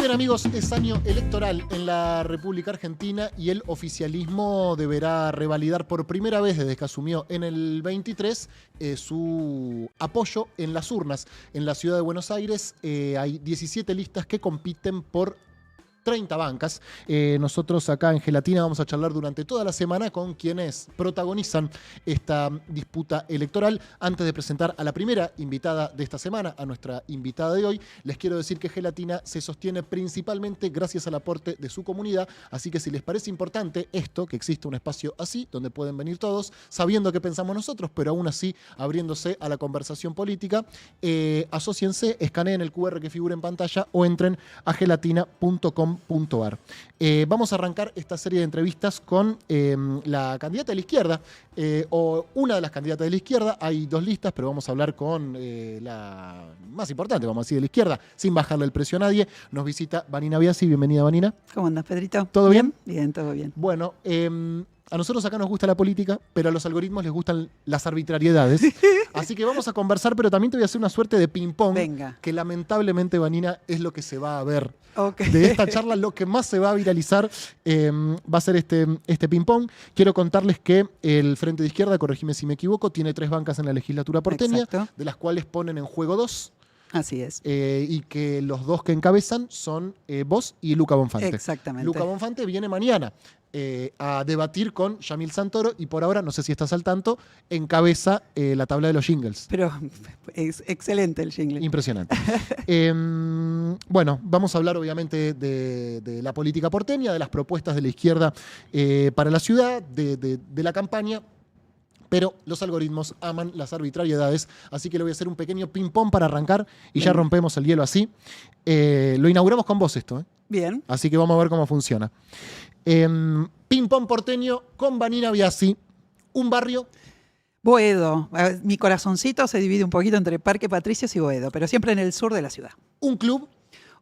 bien, amigos, es año electoral en la República Argentina y el oficialismo deberá revalidar por primera vez desde que asumió en el 23 su apoyo en las urnas. En la ciudad de Buenos Aires hay 17 listas que compiten por 30 bancas. Nosotros acá en Gelatina vamos a charlar durante toda la semana con quienes protagonizan esta disputa electoral. Antes de presentar a la primera invitada de esta semana, a nuestra invitada de hoy, les quiero decir que Gelatina se sostiene principalmente gracias al aporte de su comunidad, así que si les parece importante esto, que existe un espacio así, donde pueden venir todos, sabiendo qué pensamos nosotros, pero aún así abriéndose a la conversación política, asóciense, escaneen el QR que figura en pantalla o entren a gelatina.com.ar. Vamos a arrancar esta serie de entrevistas con la candidata de la izquierda, o una de las candidatas de la izquierda. Hay dos listas, pero vamos a hablar con la más importante, vamos a decir, de la izquierda, sin bajarle el precio a nadie. Nos visita Vanina Biasi. Bienvenida, Vanina. ¿Cómo andas, Pedrito? ¿Todo bien? Bien, todo bien. Bueno, a nosotros acá nos gusta la política, pero a los algoritmos les gustan las arbitrariedades. Así que vamos a conversar, pero también te voy a hacer una suerte de ping-pong. Venga. Que lamentablemente, Vanina, es lo que se va a ver. Okay. De esta charla, lo que más se va a viralizar va a ser este ping-pong. Quiero contarles que el Frente de Izquierda, corregime si me equivoco, tiene 3 bancas en la legislatura porteña, Exacto. de las cuales ponen en juego 2. Así es. Y que los 2 que encabezan son vos y Luca Bonfante. Exactamente. Luca Bonfante viene mañana a debatir con Yamil Santoro y por ahora, no sé si estás al tanto, encabeza la tabla de los jingles. Pero es excelente el jingle. Impresionante. Bueno, vamos a hablar obviamente de la política porteña, de las propuestas de la izquierda para la ciudad, de la campaña. Pero los algoritmos aman las arbitrariedades, así que le voy a hacer un pequeño ping-pong para arrancar y ya rompemos el hielo así. Lo inauguramos con vos esto, ¿eh? Bien. Así que vamos a ver cómo funciona. Ping-pong porteño con Vanina Biasi. Un barrio. Boedo. Mi corazoncito se divide un poquito entre Parque Patricios y Boedo, pero siempre en el sur de la ciudad. Un club.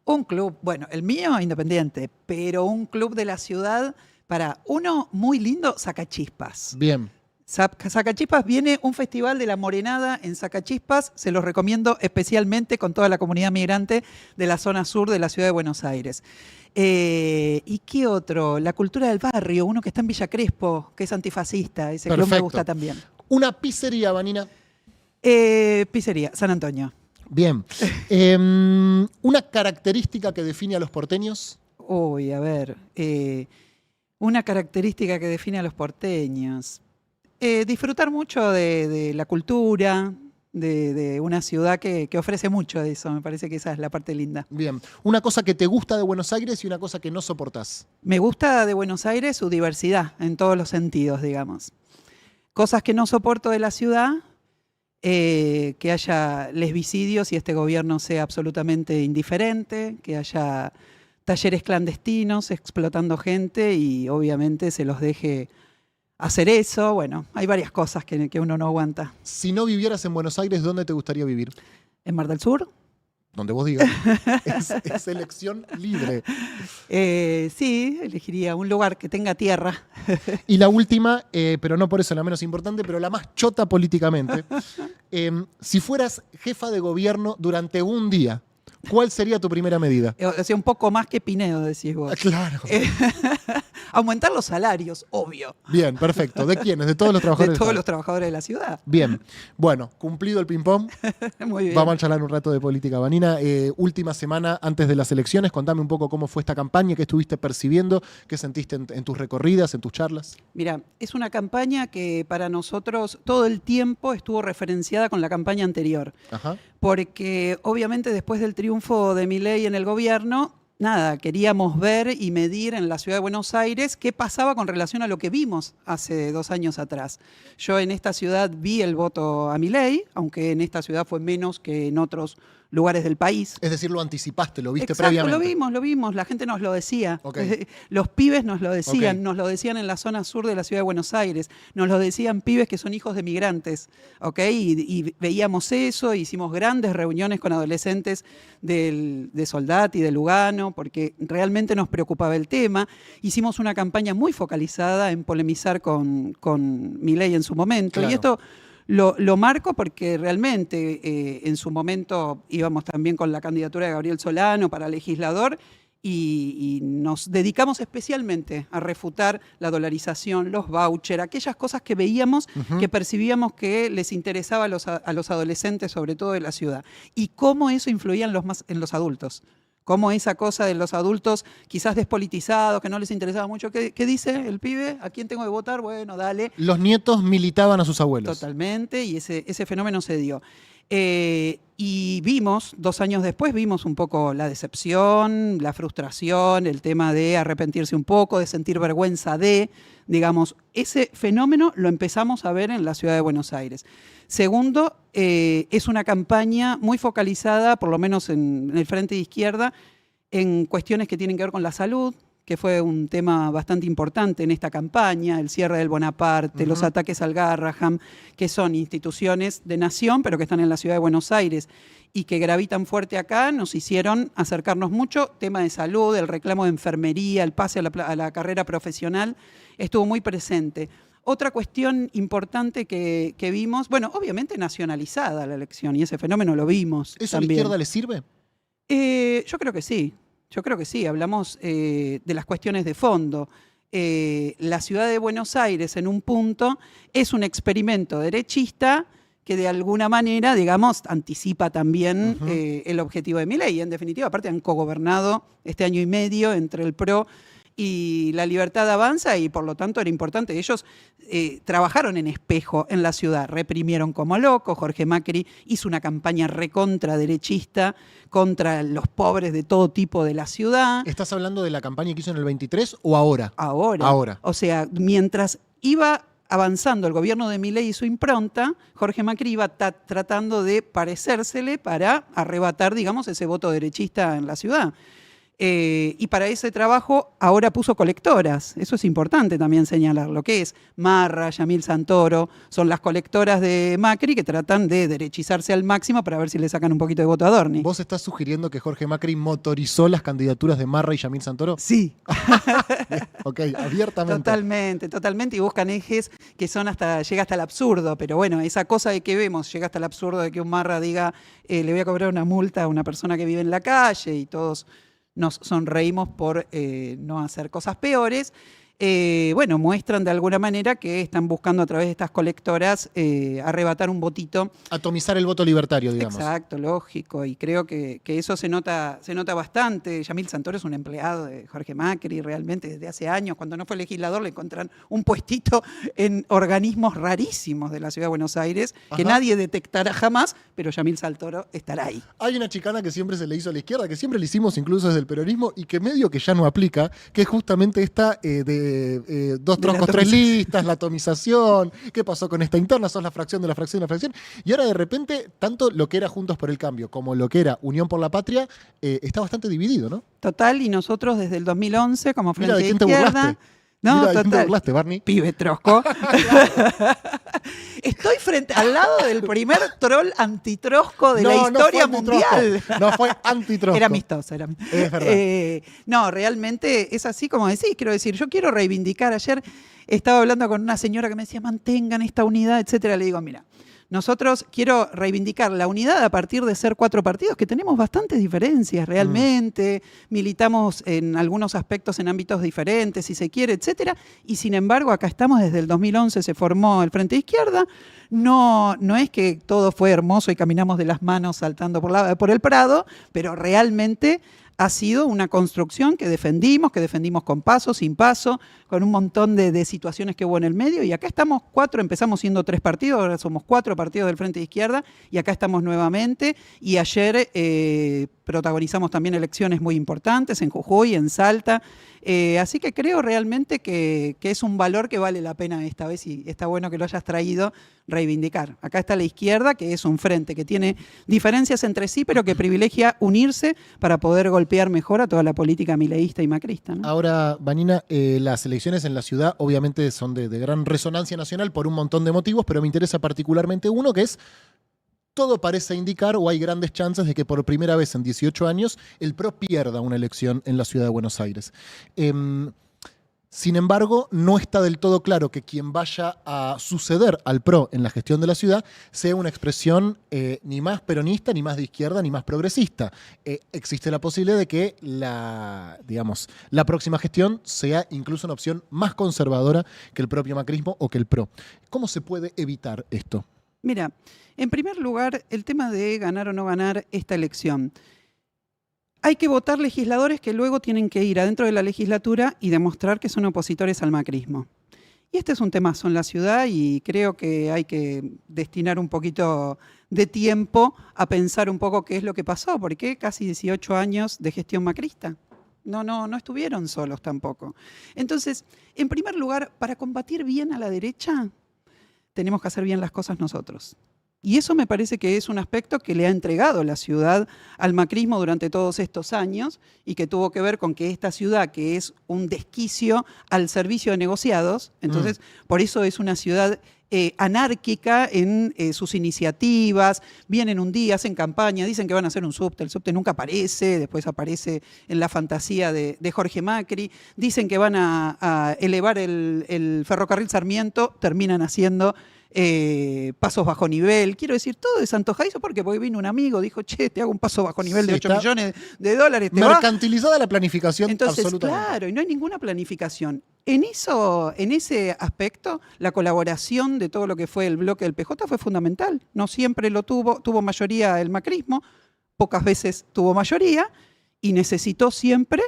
Un club, bueno, el mío independiente, pero un club de la ciudad para uno muy lindo, Sacachispas. Bien. Sacachispas, viene un festival de la morenada en Sacachispas, se los recomiendo especialmente con toda la comunidad migrante de la zona sur de la ciudad de Buenos Aires. ¿Y qué otro? La cultura del barrio, uno que está en Villa Crespo, que es antifascista, ese club me gusta también. Una pizzería, Vanina. Pizzería, San Antonio. Bien. Una característica que define a los porteños. Uy, a ver, una característica que define a los porteños. Disfrutar mucho de la cultura, de una ciudad que ofrece mucho de eso. Me parece que esa es la parte linda. Bien. Una cosa que te gusta de Buenos Aires y una cosa que no soportás. Me gusta de Buenos Aires su diversidad en todos los sentidos, digamos. Cosas que no soporto de la ciudad, que haya lesbicidios y este gobierno sea absolutamente indiferente, que haya talleres clandestinos explotando gente y obviamente se los deje hacer eso. Bueno, hay varias cosas que uno no aguanta. Si no vivieras en Buenos Aires, ¿dónde te gustaría vivir? ¿En Mar del Sur? Donde vos digas. Es elección libre. Sí, elegiría un lugar que tenga tierra. Y la última, pero no por eso la menos importante, pero la más chota políticamente. Si fueras jefa de gobierno durante un día, ¿cuál sería tu primera medida? O sea, un poco más que Pinedo, decís vos. Claro. Aumentar los salarios, obvio. Bien, perfecto. ¿De quiénes? ¿De todos los trabajadores? De todos los trabajadores de la ciudad. Bien. Bueno, cumplido el ping-pong. Muy bien. Vamos a charlar un rato de política. Vanina, última semana antes de las elecciones, contame un poco cómo fue esta campaña, qué estuviste percibiendo, qué sentiste en tus recorridas, en tus charlas. Mira, es una campaña que para nosotros todo el tiempo estuvo referenciada con la campaña anterior. Ajá. Porque obviamente después del triunfo de Milei en el gobierno, nada, queríamos ver y medir en la ciudad de Buenos Aires qué pasaba con relación a lo que vimos hace 2 años atrás. Yo en esta ciudad vi el voto a Milei, aunque en esta ciudad fue menos que en otros lugares del país. Es decir, lo anticipaste, lo viste Exacto, previamente. lo vimos, la gente nos lo decía. Okay. Los pibes nos lo decían, Okay. nos lo decían en la zona sur de la ciudad de Buenos Aires, nos lo decían pibes que son hijos de migrantes, ¿ok? Y veíamos eso, hicimos grandes reuniones con adolescentes de Soldati y de Lugano, porque realmente nos preocupaba el tema. Hicimos una campaña muy focalizada en polemizar con Milei en su momento, Claro. y esto lo marco porque realmente en su momento íbamos también con la candidatura de Gabriel Solano para legislador y nos dedicamos especialmente a refutar la dolarización, los vouchers, aquellas cosas que veíamos, que percibíamos que les interesaba a los adolescentes, sobre todo de la ciudad, y cómo eso influía en los adultos. Cómo esa cosa de los adultos quizás despolitizados, que no les interesaba mucho. ¿Qué dice el pibe? ¿A quién tengo que votar? Bueno, dale. Los nietos militaban a sus abuelos. Totalmente, y ese fenómeno se dio. Y vimos, 2 años después, vimos un poco la decepción, la frustración, el tema de arrepentirse un poco, de sentir vergüenza digamos, ese fenómeno lo empezamos a ver en la ciudad de Buenos Aires. Segundo, es una campaña muy focalizada, por lo menos en el frente de izquierda, en cuestiones que tienen que ver con la salud, que fue un tema bastante importante en esta campaña, el cierre del Bonaparte, los ataques al Garraham, que son instituciones de nación, pero que están en la ciudad de Buenos Aires y que gravitan fuerte acá, nos hicieron acercarnos mucho. Tema de salud, el reclamo de enfermería, el pase a la carrera profesional, estuvo muy presente. Otra cuestión importante que vimos, bueno, obviamente nacionalizada la elección, y ese fenómeno lo vimos. ¿Eso también. a la izquierda le sirve? Yo creo que sí. Yo creo que sí, hablamos de las cuestiones de fondo. La ciudad de Buenos Aires, en un punto, es un experimento derechista que de alguna manera, digamos, anticipa también el objetivo de Milei. En definitiva, aparte han cogobernado este año y medio entre el PRO y la Libertad Avanza, y por lo tanto era importante. Ellos trabajaron en espejo en la ciudad, reprimieron como locos. Jorge Macri hizo una campaña recontra derechista contra los pobres de todo tipo de la ciudad. ¿Estás hablando de la campaña que hizo en el 23 o ahora? Ahora. O sea, mientras iba avanzando el gobierno de Milei y su impronta, Jorge Macri iba tratando de parecérsele para arrebatar, digamos, ese voto derechista en la ciudad. Y para ese trabajo ahora puso colectoras. Eso es importante también señalar. Lo que es Marra, Yamil Santoro, son las colectoras de Macri que tratan de derechizarse al máximo para ver si le sacan un poquito de voto a Adorni. ¿Vos estás sugiriendo que Jorge Macri motorizó las candidaturas de Marra y Yamil Santoro? Sí. Ok, abiertamente. Totalmente. Y buscan ejes que son llega hasta el absurdo. Pero bueno, esa cosa de que vemos llega hasta el absurdo de que un Marra diga le voy a cobrar una multa a una persona que vive en la calle, y todos nos sonreímos por no hacer cosas peores. Bueno, muestran de alguna manera que están buscando a través de estas colectoras arrebatar un votito. Atomizar el voto libertario, digamos. Exacto, lógico, y creo que eso se nota bastante. Yamil Santoro es un empleado de Jorge Macri realmente desde hace años. Cuando no fue legislador le encontraron un puestito en organismos rarísimos de la ciudad de Buenos Aires que nadie detectará jamás, pero Yamil Santoro estará ahí. Hay una chicana que siempre se le hizo a la izquierda, que siempre le hicimos incluso desde el peronismo y que medio que ya no aplica, que es justamente esta de dos troncos, tres listas, la atomización, qué pasó con esta interna, sos la fracción de la fracción de la fracción. Y ahora de repente, tanto lo que era Juntos por el Cambio como lo que era Unión por la Patria está bastante dividido, ¿no? Total, y nosotros desde el 2011 como Frente de Izquierda... ¿de quién te burlaste? No, Mira, total. ¿de quién te burlaste, Barney? Pibe trosco. Estoy al lado del primer troll antitrosco de la historia mundial. No fue antitrosco. Era amistoso. Es verdad. No, realmente es así como decís. Quiero decir, yo quiero reivindicar. Ayer estaba hablando con una señora que me decía, mantengan esta unidad, etcétera. Le digo, mira, nosotros quiero reivindicar la unidad a partir de ser 4 partidos que tenemos bastantes diferencias realmente, militamos en algunos aspectos en ámbitos diferentes, si se quiere, etcétera, y sin embargo acá estamos desde el 2011, se formó el Frente de Izquierda, no es que todo fue hermoso y caminamos de las manos saltando por el Prado, pero realmente ha sido una construcción que defendimos con paso, sin paso, con un montón de situaciones que hubo en el medio, y acá estamos 4, empezamos siendo 3 partidos, ahora somos 4 partidos del Frente de Izquierda, y acá estamos nuevamente, y ayer protagonizamos también elecciones muy importantes en Jujuy, en Salta, así que creo realmente que es un valor que vale la pena esta vez, y está bueno que lo hayas traído, reivindicar. Acá está la izquierda, que es un frente que tiene diferencias entre sí, pero que privilegia unirse para poder golpear mejor a toda la política mileísta y macrista, ¿no? Ahora, Vanina, las elecciones en la ciudad obviamente son de gran resonancia nacional por un montón de motivos, pero me interesa particularmente uno que es, todo parece indicar, o hay grandes chances de que por primera vez en 18 años el PRO pierda una elección en la ciudad de Buenos Aires. Sin embargo, no está del todo claro que quien vaya a suceder al PRO en la gestión de la ciudad sea una expresión ni más peronista, ni más de izquierda, ni más progresista. Existe la posibilidad de que digamos, la próxima gestión sea incluso una opción más conservadora que el propio macrismo o que el PRO. ¿Cómo se puede evitar esto? Mira, en primer lugar, el tema de ganar o no ganar esta elección. Hay que votar legisladores que luego tienen que ir adentro de la legislatura y demostrar que son opositores al macrismo. Y este es un temazo en la ciudad y creo que hay que destinar un poquito de tiempo a pensar un poco qué es lo que pasó, porque casi 18 años de gestión macrista. No estuvieron solos tampoco. Entonces, en primer lugar, para combatir bien a la derecha, tenemos que hacer bien las cosas nosotros. Y eso me parece que es un aspecto que le ha entregado la ciudad al macrismo durante todos estos años y que tuvo que ver con que esta ciudad, que es un desquicio al servicio de negociados, entonces por eso es una ciudad anárquica en sus iniciativas, vienen un día, hacen campaña, dicen que van a hacer un subte, el subte nunca aparece, después aparece en la fantasía de Jorge Macri, dicen que van a elevar el ferrocarril Sarmiento, terminan haciendo pasos bajo nivel. Quiero decir, todo es antojadizo porque vino un amigo, dijo, che, te hago un paso bajo nivel de 8 millones de dólares. Mercantilizada la planificación. Entonces, absolutamente. claro, y no hay ninguna planificación. En ese aspecto, la colaboración de todo lo que fue el bloque del PJ fue fundamental. No siempre lo tuvo mayoría el macrismo, pocas veces tuvo mayoría y necesitó siempre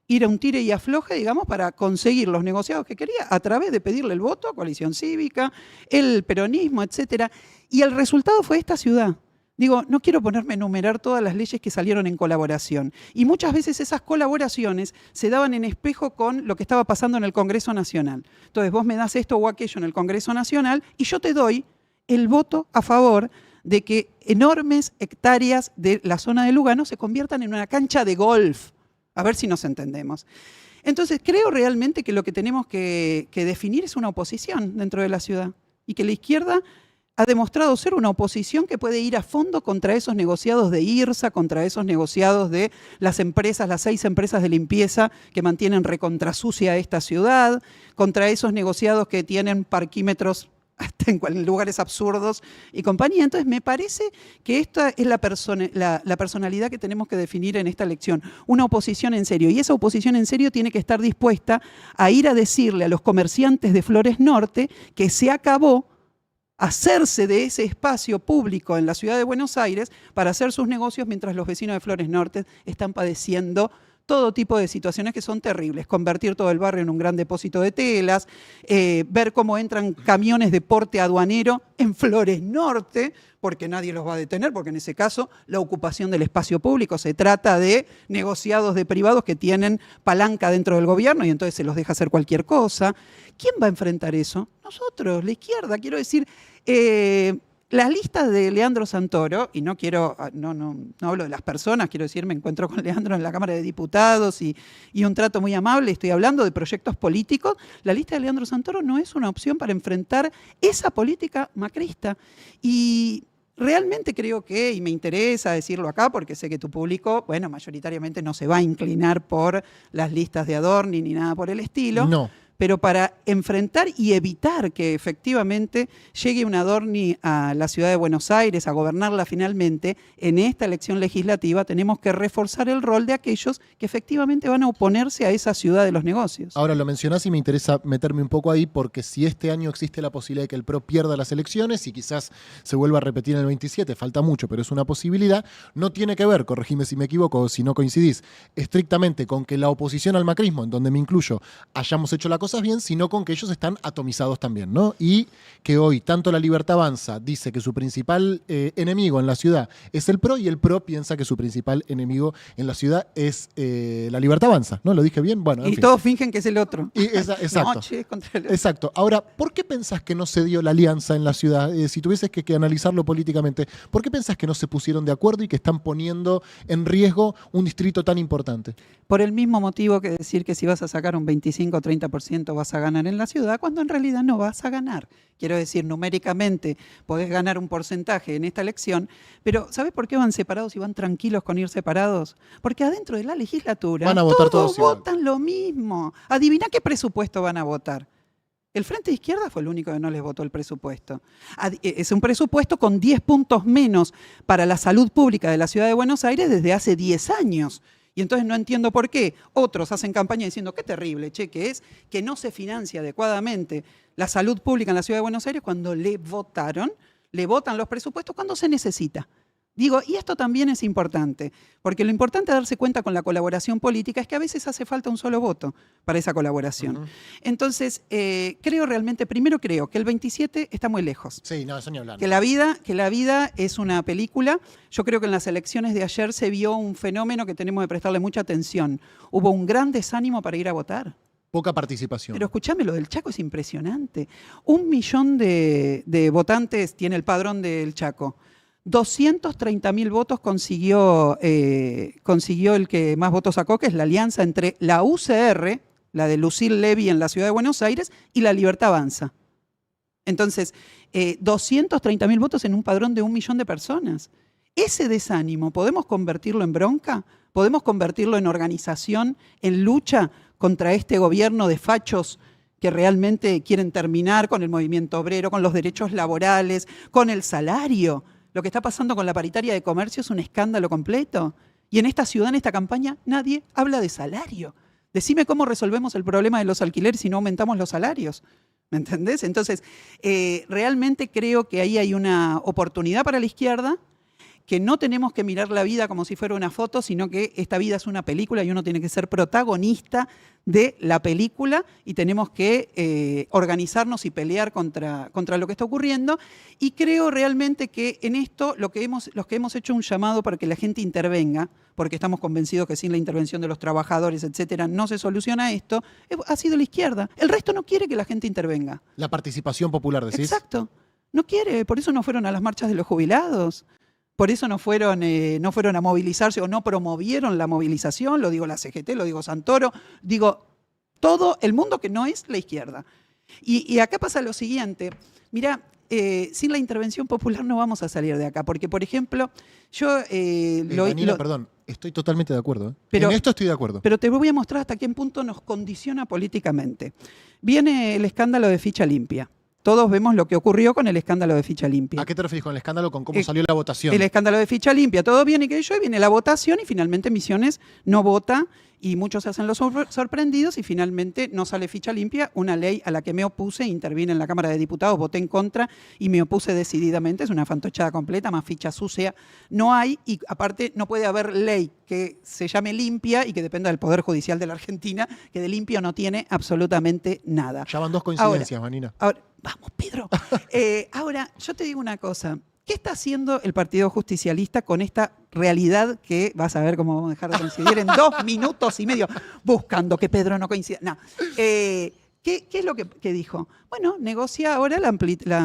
ir a un tire y afloje, digamos, para conseguir los negociados que quería a través de pedirle el voto a Coalición Cívica, el peronismo, etcétera. Y el resultado fue esta ciudad. Digo, no quiero ponerme a enumerar todas las leyes que salieron en colaboración. Y muchas veces esas colaboraciones se daban en espejo con lo que estaba pasando en el Congreso Nacional. Entonces vos me das esto o aquello en el Congreso Nacional y yo te doy el voto a favor de que enormes hectáreas de la zona de Lugano se conviertan en una cancha de golf. A ver si nos entendemos. Entonces, creo realmente que lo que tenemos que definir es una oposición dentro de la ciudad y que la izquierda ha demostrado ser una oposición que puede ir a fondo contra esos negociados de IRSA, contra esos negociados de las empresas, las 6 empresas de limpieza que mantienen recontrasucia esta ciudad, contra esos negociados que tienen parquímetros hasta en lugares absurdos y compañía. Entonces me parece que esta es la personalidad que tenemos que definir en esta elección, una oposición en serio. Y esa oposición en serio tiene que estar dispuesta a ir a decirle a los comerciantes de Flores Norte que se acabó hacerse de ese espacio público en la ciudad de Buenos Aires para hacer sus negocios mientras los vecinos de Flores Norte están padeciendo todo tipo de situaciones que son terribles. Convertir todo el barrio en un gran depósito de telas, ver cómo entran camiones de porte aduanero en Flores Norte, porque nadie los va a detener, porque en ese caso la ocupación del espacio público se trata de negociados de privados que tienen palanca dentro del gobierno y entonces se los deja hacer cualquier cosa. ¿Quién va a enfrentar eso? Nosotros, la izquierda. Quiero decir, las listas de Leandro Santoro, y no hablo de las personas, quiero decir, me encuentro con Leandro en la Cámara de Diputados y un trato muy amable, estoy hablando de proyectos políticos. La lista de Leandro Santoro no es una opción para enfrentar esa política macrista. Y realmente creo que, y me interesa decirlo acá porque sé que tu público, bueno, mayoritariamente no se va a inclinar por las listas de Adorni ni nada por el estilo. No. Pero para enfrentar y evitar que efectivamente llegue un Adorni a la ciudad de Buenos Aires, a gobernarla finalmente, en esta elección legislativa tenemos que reforzar el rol de aquellos que efectivamente van a oponerse a esa ciudad de los negocios. Ahora lo mencionás y me interesa meterme un poco ahí porque si este año existe la posibilidad de que el PRO pierda las elecciones y quizás se vuelva a repetir en el 27, falta mucho, pero es una posibilidad, no tiene que ver, corregime si me equivoco o si no coincidís, estrictamente con que la oposición al macrismo, en donde me incluyo, hayamos hecho la cosa bien, sino con que ellos están atomizados también, ¿no? Y que hoy tanto la Libertad Avanza dice que su principal enemigo en la ciudad es el PRO y el PRO piensa que su principal enemigo en la ciudad es la Libertad Avanza, ¿no? ¿Lo dije bien? Bueno, y todos fingen que es el otro. Exacto. No, che, es contra el otro. Exacto. Ahora, ¿por qué pensás que no se dio la alianza en la ciudad? Si tuvieses que analizarlo políticamente, ¿por qué pensás que no se pusieron de acuerdo y que están poniendo en riesgo un distrito tan importante? Por el mismo motivo que decir que si vas a sacar un 25 o 30% 10% vas a ganar en la ciudad, cuando en realidad no vas a ganar. Quiero decir, numéricamente podés ganar un porcentaje en esta elección, pero ¿sabés por qué van separados y van tranquilos con ir separados? Porque adentro de la legislatura Van a votar todos igual. votan lo mismo. Adivina qué presupuesto van a votar. El Frente de Izquierda fue el único que no les votó el presupuesto. Es un presupuesto con 10 puntos menos para la salud pública de la Ciudad de Buenos Aires desde hace 10 años. Y entonces no entiendo por qué otros hacen campaña diciendo qué terrible, che, que es que no se financia adecuadamente la salud pública en la Ciudad de Buenos Aires cuando le votan los presupuestos cuando se necesita. Digo, y esto también es importante, porque lo importante de darse cuenta con la colaboración política es que a veces hace falta un solo voto para esa colaboración. Entonces, primero creo que el 27 está muy lejos. Sí, no, eso ni hablar. Que la vida es una película. Yo creo que en las elecciones de ayer se vio un fenómeno que tenemos que prestarle mucha atención. Hubo un gran desánimo para ir a votar. Poca participación. Pero escuchame, lo del Chaco es impresionante. 1 millón de votantes tiene el padrón del Chaco. 230.000 votos consiguió el que más votos sacó, que es la alianza entre la UCR, la de Lucille Levy en la Ciudad de Buenos Aires, y la Libertad Avanza. Entonces, 230.000 votos en un padrón de 1 millón de personas. Ese desánimo, ¿podemos convertirlo en bronca? ¿Podemos convertirlo en organización, en lucha contra este gobierno de fachos que realmente quieren terminar con el movimiento obrero, con los derechos laborales, con el salario? Lo que está pasando con la paritaria de comercio es un escándalo completo. Y en esta ciudad, en esta campaña, nadie habla de salario. Decime cómo resolvemos el problema de los alquileres si no aumentamos los salarios. ¿Me entendés? Entonces, realmente creo que ahí hay una oportunidad para la izquierda, que no tenemos que mirar la vida como si fuera una foto, sino que esta vida es una película y uno tiene que ser protagonista de la película y tenemos que organizarnos y pelear contra lo que está ocurriendo. Y creo realmente que en esto los que hemos hecho un llamado para que la gente intervenga, porque estamos convencidos que sin la intervención de los trabajadores, etcétera, no se soluciona esto, ha sido la izquierda. El resto no quiere que la gente intervenga. La participación popular, decís. Exacto. No quiere, por eso no fueron a las marchas de los jubilados. Por eso no fueron a movilizarse o no promovieron la movilización, lo digo la CGT, lo digo Santoro, digo todo el mundo que no es la izquierda. Y acá pasa lo siguiente, mirá, sin la intervención popular no vamos a salir de acá, porque por ejemplo, yo... Daniela, perdón, estoy totalmente de acuerdo. Pero, en esto estoy de acuerdo. Pero te voy a mostrar hasta qué punto nos condiciona políticamente. Viene el escándalo de Ficha Limpia. Todos vemos lo que ocurrió con el escándalo de Ficha Limpia. ¿A qué te referís con el escándalo? ¿Con cómo salió la votación? El escándalo de Ficha Limpia. Todo bien y que yo, viene la votación y finalmente Misiones no vota y muchos se hacen los sorprendidos y finalmente no sale Ficha Limpia, una ley a la que me opuse, intervine en la Cámara de Diputados, voté en contra y me opuse decididamente. Es una fantochada completa, más ficha sucia no hay y aparte no puede haber ley que se llame limpia y que dependa del Poder Judicial de la Argentina, que de limpio no tiene absolutamente nada. Ya van 2 coincidencias, Vanina. Ahora, vamos, Pedro. Ahora, yo te digo una cosa. ¿Qué está haciendo el Partido Justicialista con esta realidad que vas a ver cómo vamos a dejar de coincidir en 2 minutos y medio buscando que Pedro no coincida? No. ¿Qué es lo que dijo? Bueno, negocia ahora la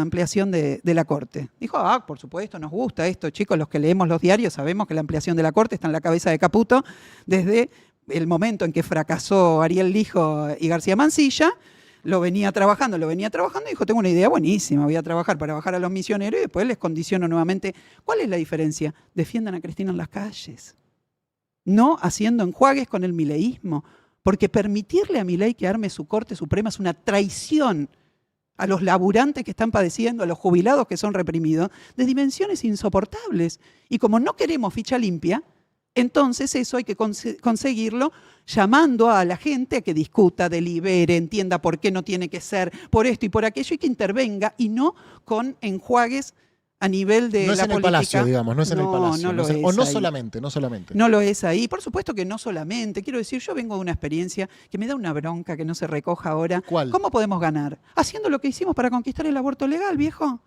ampliación de la Corte. Dijo, por supuesto, nos gusta esto, chicos, los que leemos los diarios sabemos que la ampliación de la Corte está en la cabeza de Caputo desde el momento en que fracasó Ariel Lijo y García Mansilla. Lo venía trabajando y dijo, tengo una idea buenísima, voy a trabajar para bajar a los misioneros y después les condiciono nuevamente. ¿Cuál es la diferencia? Defiendan a Cristina en las calles, no haciendo enjuagues con el mileísmo, porque permitirle a Milei que arme su Corte Suprema es una traición a los laburantes que están padeciendo, a los jubilados que son reprimidos, de dimensiones insoportables. Y como no queremos ficha limpia, entonces eso hay que conseguirlo llamando a la gente a que discuta, delibere, entienda por qué no tiene que ser, por esto y por aquello, y que intervenga, y no con enjuagues a nivel de la política. No es en el Palacio, digamos, no es en el Palacio. No lo es o no ahí. solamente. No lo es ahí. Por supuesto que no solamente. Quiero decir, yo vengo de una experiencia que me da una bronca que no se recoja ahora. ¿Cuál? ¿Cómo podemos ganar? Haciendo lo que hicimos para conquistar el aborto legal, viejo.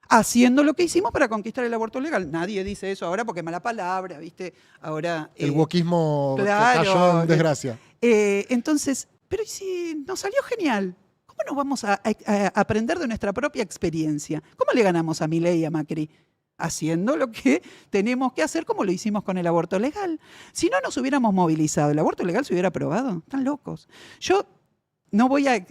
Haciendo lo que hicimos para conquistar el aborto legal. Nadie dice eso ahora porque mala palabra, ¿viste? Ahora... El wokismo claro, cayó en desgracia. Entonces, pero ¿y si nos salió genial? ¿Cómo nos vamos a aprender de nuestra propia experiencia? ¿Cómo le ganamos a Milei y a Macri? Haciendo lo que tenemos que hacer como lo hicimos con el aborto legal. Si no nos hubiéramos movilizado, el aborto legal se hubiera aprobado. Están locos. Yo no voy a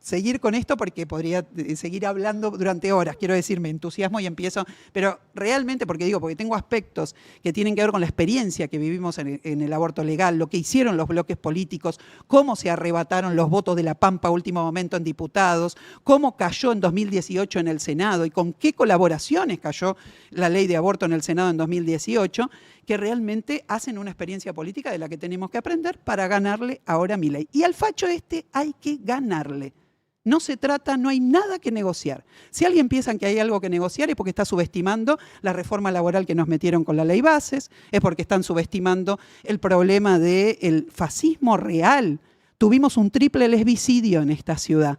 seguir con esto porque podría seguir hablando durante horas. Quiero decir, me entusiasmo y empiezo, pero realmente, porque tengo aspectos que tienen que ver con la experiencia que vivimos en el aborto legal, lo que hicieron los bloques políticos, cómo se arrebataron los votos de La Pampa a último momento en diputados, cómo cayó en 2018 en el Senado y con qué colaboraciones cayó la ley de aborto en el Senado en 2018, que realmente hacen una experiencia política de la que tenemos que aprender para ganarle ahora a Milei. Y al facho hay que ganarle. No hay nada que negociar. Si alguien piensa que hay algo que negociar es porque está subestimando la reforma laboral que nos metieron con la ley Bases, es porque están subestimando el problema del fascismo real. Tuvimos un triple lesbicidio en esta ciudad,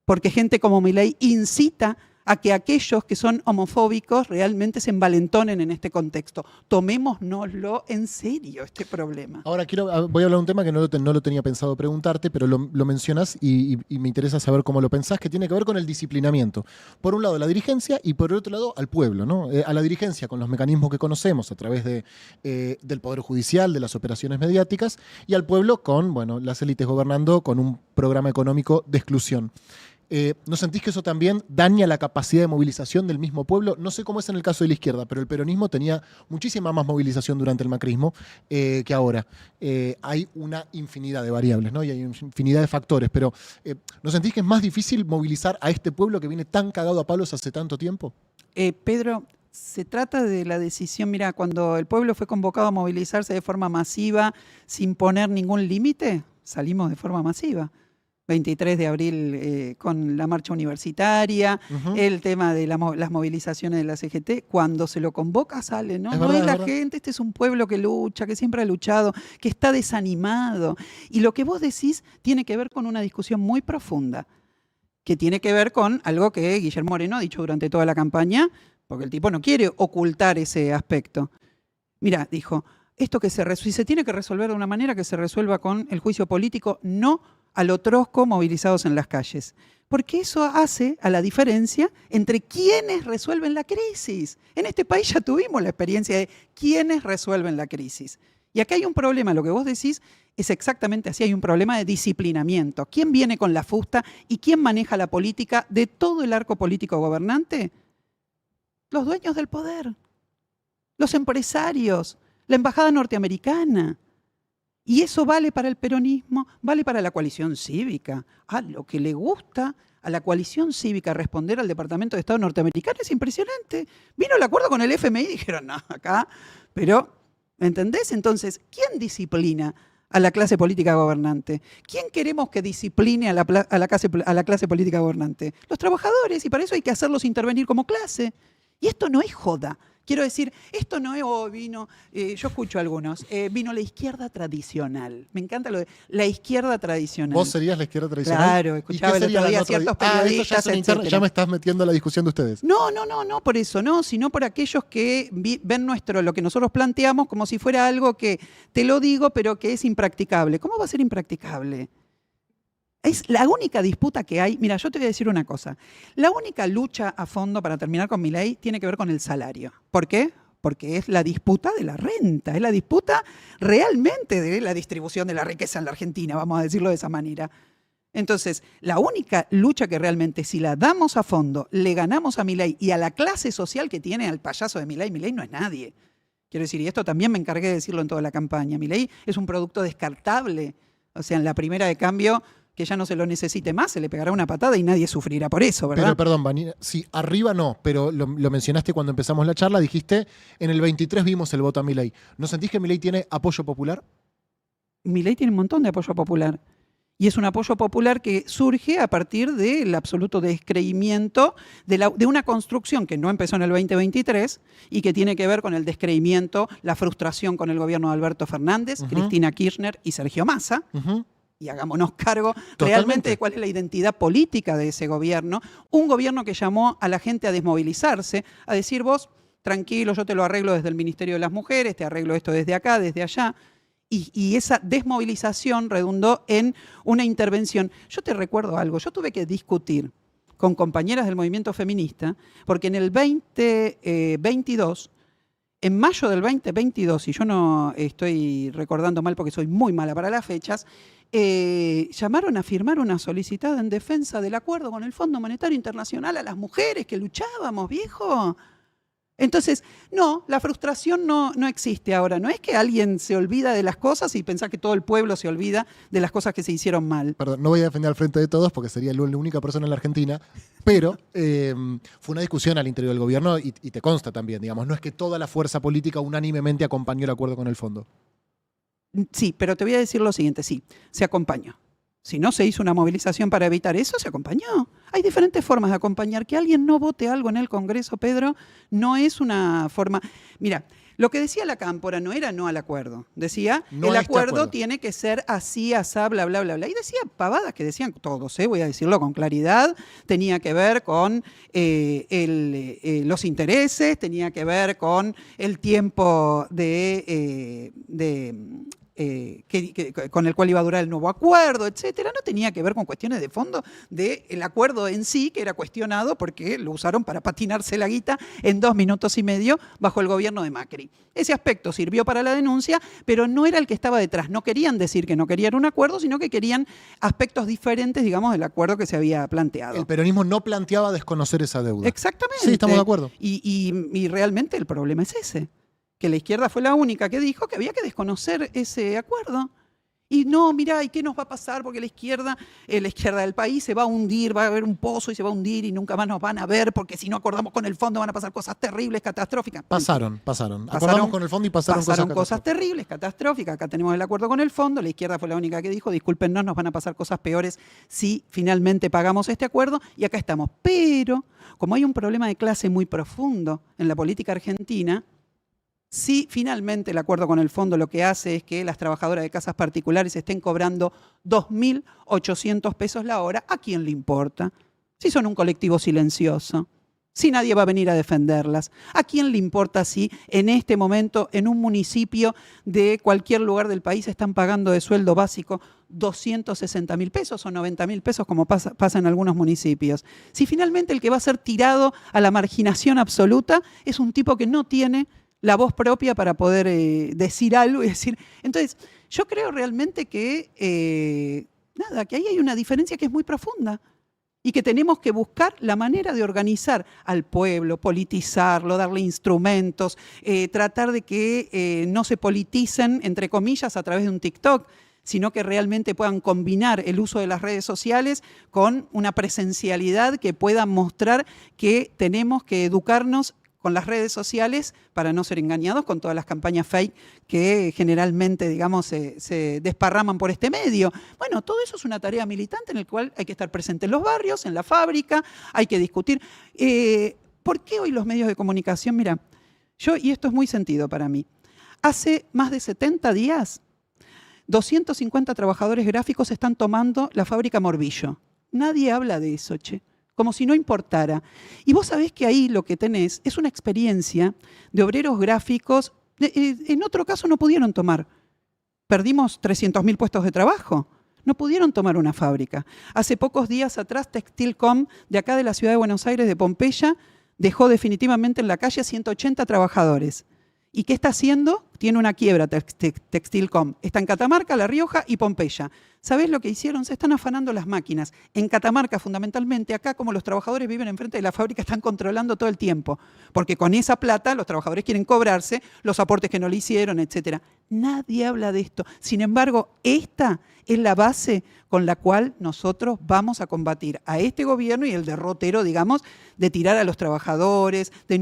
porque gente como Milei incita a que aquellos que son homofóbicos realmente se envalentonen en este contexto. Tomémonoslo en serio, este problema. Ahora voy a hablar de un tema que no lo tenía pensado preguntarte, pero lo mencionas y me interesa saber cómo lo pensás, que tiene que ver con el disciplinamiento. Por un lado la dirigencia y por el otro lado al pueblo, ¿no? A la dirigencia con los mecanismos que conocemos a través del Poder Judicial, de las operaciones mediáticas, y al pueblo con, las élites gobernando con un programa económico de exclusión. ¿No sentís que eso también daña la capacidad de movilización del mismo pueblo? No sé cómo es en el caso de la izquierda, pero el peronismo tenía muchísima más movilización durante el macrismo que ahora. Hay una infinidad de variables, ¿no? Y hay una infinidad de factores, pero ¿no sentís que es más difícil movilizar a este pueblo que viene tan cagado a palos hace tanto tiempo? Pedro, se trata de la decisión, mira, cuando el pueblo fue convocado a movilizarse de forma masiva, sin poner ningún límite, salimos de forma masiva. 23 de abril con la marcha universitaria, el tema de las movilizaciones de la CGT, cuando se lo convoca sale, ¿no? No es la gente, este es un pueblo que lucha, que siempre ha luchado, que está desanimado. Y lo que vos decís tiene que ver con una discusión muy profunda, que tiene que ver con algo que Guillermo Moreno ha dicho durante toda la campaña, porque el tipo no quiere ocultar ese aspecto. Mira, dijo, esto si se tiene que resolver de una manera, que se resuelva con el juicio político, no a lo trosco movilizados en las calles. Porque eso hace a la diferencia entre quienes resuelven la crisis. En este país ya tuvimos la experiencia de quienes resuelven la crisis. Y acá hay un problema, lo que vos decís es exactamente así, hay un problema de disciplinamiento. ¿Quién viene con la fusta y quién maneja la política de todo el arco político gobernante? Los dueños del poder, los empresarios, la embajada norteamericana. Y eso vale para el peronismo, vale para la coalición cívica. Lo que le gusta a la coalición cívica responder al Departamento de Estado norteamericano es impresionante. Vino el acuerdo con el FMI y dijeron, no, acá, pero, ¿entendés? Entonces, ¿quién disciplina a la clase política gobernante? ¿Quién queremos que discipline a la clase política gobernante? Los trabajadores, y para eso hay que hacerlos intervenir como clase. Y esto no es joda. Quiero decir, esto no es, yo escucho a algunos, vino la izquierda tradicional. Me encanta lo de la izquierda tradicional. ¿Vos serías la izquierda tradicional? Claro, escuchaba el otro día ciertos periodistas, eso ya me estás metiendo a la discusión de ustedes. No, por eso, no, sino por aquellos que ven lo que nosotros planteamos como si fuera algo que, te lo digo, pero que es impracticable. ¿Cómo va a ser impracticable? Es la única disputa que hay. Mira, yo te voy a decir una cosa. La única lucha a fondo, para terminar con Milei, tiene que ver con el salario. ¿Por qué? Porque es la disputa de la renta, es la disputa realmente de la distribución de la riqueza en la Argentina, vamos a decirlo de esa manera. Entonces, la única lucha que realmente, si la damos a fondo, le ganamos a Milei y a la clase social que tiene al payaso de Milei no es nadie. Quiero decir, y esto también me encargué de decirlo en toda la campaña, Milei es un producto descartable. O sea, en la primera de cambio, que ya no se lo necesite más, se le pegará una patada y nadie sufrirá por eso, ¿verdad? Pero perdón, Vanina, sí, arriba no, pero lo mencionaste cuando empezamos la charla, dijiste, en el 23 vimos el voto a Milei. ¿No sentís que Milei tiene apoyo popular? Milei tiene un montón de apoyo popular. Y es un apoyo popular que surge a partir del absoluto descreimiento de una construcción que no empezó en el 2023 y que tiene que ver con el descreimiento, la frustración con el gobierno de Alberto Fernández, Cristina Kirchner y Sergio Massa. Y hagámonos cargo realmente de cuál es la identidad política de ese gobierno. Un gobierno que llamó a la gente a desmovilizarse, a decir vos, tranquilo, yo te lo arreglo desde el Ministerio de las Mujeres, te arreglo esto desde acá, desde allá. Y esa desmovilización redundó en una intervención. Yo te recuerdo algo, yo tuve que discutir con compañeras del movimiento feminista, porque en el 2022 En mayo del 2022, y yo no estoy recordando mal porque soy muy mala para las fechas, llamaron a firmar una solicitada en defensa del acuerdo con el Fondo Monetario Internacional a las mujeres que luchábamos, viejo. Entonces, no, la frustración no existe ahora. No es que alguien se olvida de las cosas y pensá que todo el pueblo se olvida de las cosas que se hicieron mal. Perdón, no voy a defender al frente de todos porque sería la única persona en la Argentina, pero fue una discusión al interior del gobierno y te consta también, digamos, no es que toda la fuerza política unánimemente acompañó el acuerdo con el fondo. Sí, pero te voy a decir lo siguiente, sí, se acompañó. Si no se hizo una movilización para evitar eso, se acompañó. Hay diferentes formas de acompañar. Que alguien no vote algo en el Congreso, Pedro, no es una forma... Mira, lo que decía la Cámpora no era no al acuerdo. Decía, no el este acuerdo tiene que ser así, asá, bla, bla, bla, bla. Y decía pavadas que decían todos, voy a decirlo con claridad. Tenía que ver con los intereses, tenía que ver con el tiempo con el cual iba a durar el nuevo acuerdo, etcétera. No tenía que ver con cuestiones de fondo del acuerdo en sí, que era cuestionado porque lo usaron para patinarse la guita en 2 minutos y medio bajo el gobierno de Macri. Ese aspecto sirvió para la denuncia, pero no era el que estaba detrás. No querían decir que no querían un acuerdo, sino que querían aspectos diferentes, digamos, del acuerdo que se había planteado. El peronismo no planteaba desconocer esa deuda. Exactamente. Sí, estamos de acuerdo. Y realmente el problema es ese. Que la izquierda fue la única que dijo que había que desconocer ese acuerdo. Y no, mirá, ¿y qué nos va a pasar? Porque la izquierda del país se va a hundir, va a haber un pozo y se va a hundir y nunca más nos van a ver, porque si no acordamos con el fondo van a pasar cosas terribles, catastróficas. Pasaron. Acordamos con el fondo y pasaron cosas terribles, catastróficas. Acá tenemos el acuerdo con el fondo, la izquierda fue la única que dijo, discúlpenos, nos van a pasar cosas peores si finalmente pagamos este acuerdo, y acá estamos. Pero, como hay un problema de clase muy profundo en la política argentina, si finalmente el acuerdo con el fondo lo que hace es que las trabajadoras de casas particulares estén cobrando 2.800 pesos la hora, ¿a quién le importa? Si son un colectivo silencioso, si nadie va a venir a defenderlas, ¿a quién le importa si en este momento en un municipio de cualquier lugar del país están pagando de sueldo básico 260.000 pesos o 90.000 pesos como pasa en algunos municipios? Si finalmente el que va a ser tirado a la marginación absoluta es un tipo que no tiene la voz propia para poder decir algo y decir... Entonces, yo creo realmente que, que ahí hay una diferencia que es muy profunda y que tenemos que buscar la manera de organizar al pueblo, politizarlo, darle instrumentos, tratar de que no se politicen, entre comillas, a través de un TikTok, sino que realmente puedan combinar el uso de las redes sociales con una presencialidad que pueda mostrar que tenemos que educarnos con las redes sociales para no ser engañados con todas las campañas fake que generalmente, digamos, se desparraman por este medio. Bueno, todo eso es una tarea militante en la cual hay que estar presente en los barrios, en la fábrica, hay que discutir. ¿Por qué hoy los medios de comunicación? Mira, y esto es muy sentido para mí, hace más de 70 días, 250 trabajadores gráficos están tomando la fábrica Morbillo. Nadie habla de eso, che. Como si no importara. Y vos sabés que ahí lo que tenés es una experiencia de obreros gráficos. En otro caso no pudieron tomar. Perdimos 300.000 puestos de trabajo. No pudieron tomar una fábrica. Hace pocos días atrás, Textilcom, de acá de la ciudad de Buenos Aires, de Pompeya, dejó definitivamente en la calle a 180 trabajadores. ¿Y qué está haciendo? Tiene una quiebra Textilcom. Está en Catamarca, La Rioja y Pompeya. ¿Sabés lo que hicieron? Se están afanando las máquinas. En Catamarca, fundamentalmente, acá como los trabajadores viven enfrente de la fábrica, están controlando todo el tiempo. Porque con esa plata los trabajadores quieren cobrarse los aportes que no le hicieron, etc. Nadie habla de esto. Sin embargo, esta es la base con la cual nosotros vamos a combatir a este gobierno y el derrotero, digamos, de tirar a los trabajadores, de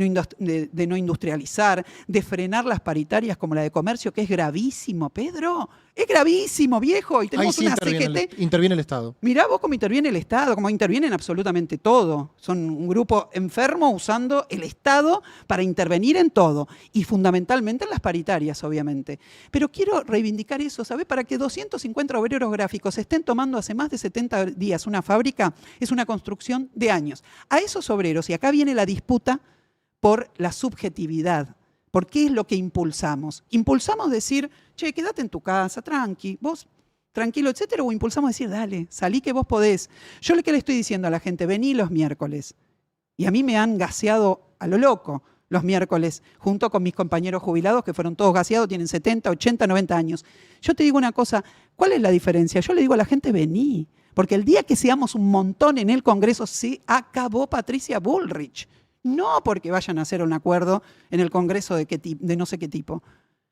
no industrializar, de frenar las paritarias como la de comercio, que es gravísimo, Pedro. Es gravísimo, viejo. Y tenemos una CGT. Interviene el Estado. Mirá vos cómo interviene el Estado, cómo intervienen absolutamente todo. Son un grupo enfermo usando el Estado para intervenir en todo. Y fundamentalmente en las paritarias, obviamente. Pero quiero reivindicar eso, ¿sabés? Para que 250 obreros gráficos estén tomando hace más de 70 días una fábrica, es una construcción de años. A esos obreros, y acá viene la disputa por la subjetividad. ¿Por qué es lo que impulsamos? Impulsamos decir, che, quédate en tu casa, tranqui, vos tranquilo, etcétera, o impulsamos decir, dale, salí que vos podés. Yo lo que le estoy diciendo a la gente, vení los miércoles. Y a mí me han gaseado a lo loco. los miércoles, junto con mis compañeros jubilados, que fueron todos gaseados, tienen 70, 80, 90 años. Yo te digo una cosa, ¿cuál es la diferencia? Yo le digo a la gente, vení, porque el día que seamos un montón en el Congreso, se acabó Patricia Bullrich. No porque vayan a hacer un acuerdo en el Congreso de no sé qué tipo.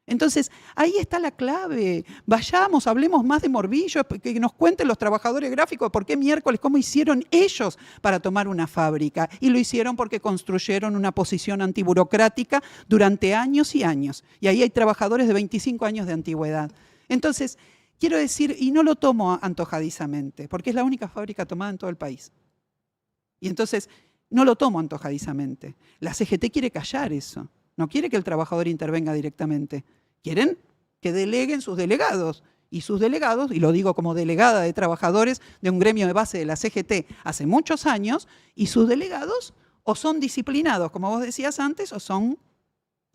Entonces, ahí está la clave. Vayamos, hablemos más de Morbillo, que nos cuenten los trabajadores gráficos por qué miércoles, cómo hicieron ellos para tomar una fábrica. Y lo hicieron porque construyeron una posición antiburocrática durante años y años. Y ahí hay trabajadores de 25 años de antigüedad. Entonces, quiero decir, y no lo tomo antojadizamente, porque es la única fábrica tomada en todo el país. Y entonces, no lo tomo antojadizamente. La CGT quiere callar eso. No quiere que el trabajador intervenga directamente. Quieren que deleguen sus delegados. Y sus delegados, y lo digo como delegada de trabajadores de un gremio de base de la CGT hace muchos años, y sus delegados o son disciplinados, como vos decías antes, o son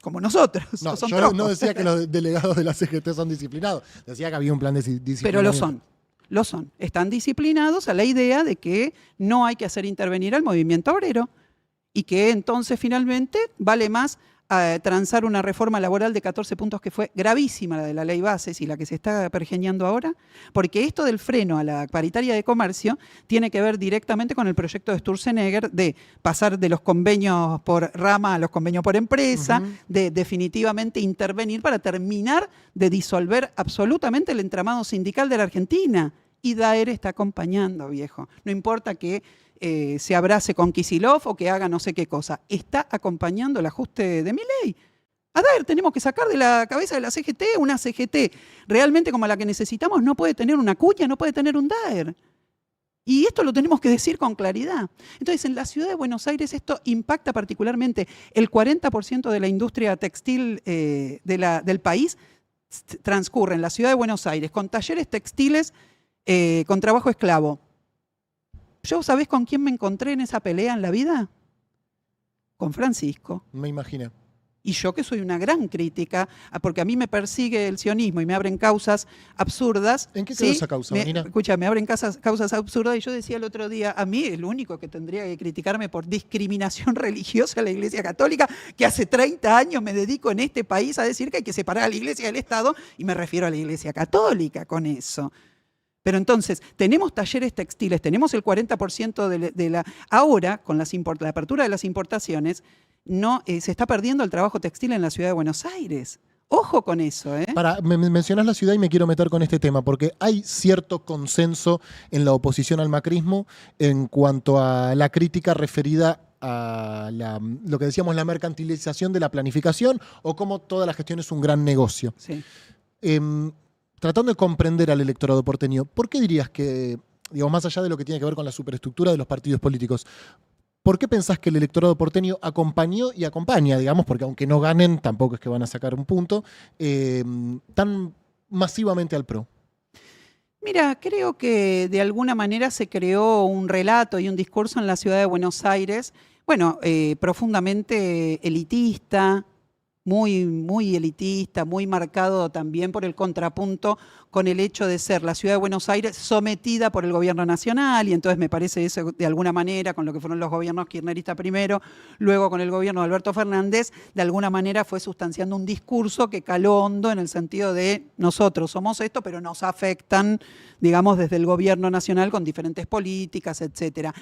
como nosotros. No, o son yo trozos. no decía que los delegados de la CGT son disciplinados. Decía que había un plan de disciplina. Pero lo son. Lo son. Están disciplinados a la idea de que no hay que hacer intervenir al movimiento obrero y que entonces finalmente vale más transar una reforma laboral de 14 puntos que fue gravísima, la de la ley bases y la que se está pergeñando ahora, porque esto del freno a la paritaria de comercio tiene que ver directamente con el proyecto de Sturzenegger de pasar de los convenios por rama a los convenios por empresa, de definitivamente intervenir para terminar de disolver absolutamente el entramado sindical de la Argentina. Y Daer está acompañando, viejo. No importa que se abrace con Kicillof o que haga no sé qué cosa. Está acompañando el ajuste de Milei. A Daer tenemos que sacar de la cabeza de la CGT una CGT realmente como la que necesitamos. No puede tener una Acuña, no puede tener un Daer. Y esto lo tenemos que decir con claridad. Entonces, en la ciudad de Buenos Aires esto impacta particularmente. El 40% de la industria textil del país transcurre en la ciudad de Buenos Aires con talleres textiles con trabajo esclavo. ¿Yo sabés con quién me encontré en esa pelea en la vida? Con Francisco. Me imaginé. Y yo que soy una gran crítica, porque a mí me persigue el sionismo y me abren causas absurdas. ¿En qué quedó esa causa, Marina? Escucha, me abren causas absurdas y yo decía el otro día, a mí el único que tendría que criticarme por discriminación religiosa a la Iglesia Católica, que hace 30 años me dedico en este país a decir que hay que separar a la Iglesia del Estado, y me refiero a la Iglesia Católica con eso. Pero entonces, tenemos talleres textiles, tenemos el 40% de la... Ahora, con la apertura de las importaciones, se está perdiendo el trabajo textil en la ciudad de Buenos Aires. Ojo con eso, ¿eh? Me mencionás la ciudad y me quiero meter con este tema, porque hay cierto consenso en la oposición al macrismo en cuanto a la crítica referida a lo que decíamos, la mercantilización de la planificación o cómo toda la gestión es un gran negocio. Sí. Tratando de comprender al electorado porteño, ¿por qué dirías que, digamos, más allá de lo que tiene que ver con la superestructura de los partidos políticos, ¿por qué pensás que el electorado porteño acompañó y acompaña, digamos, porque aunque no ganen, tampoco es que van a sacar un punto, tan masivamente al PRO? Mira, creo que de alguna manera se creó un relato y un discurso en la ciudad de Buenos Aires, profundamente elitista, muy elitista, muy marcado también por el contrapunto con el hecho de ser la ciudad de Buenos Aires sometida por el gobierno nacional, y entonces me parece eso de alguna manera, con lo que fueron los gobiernos kirchneristas primero, luego con el gobierno de Alberto Fernández, de alguna manera fue sustanciando un discurso que caló hondo en el sentido de nosotros somos esto, pero nos afectan, digamos, desde el gobierno nacional con diferentes políticas, etcétera.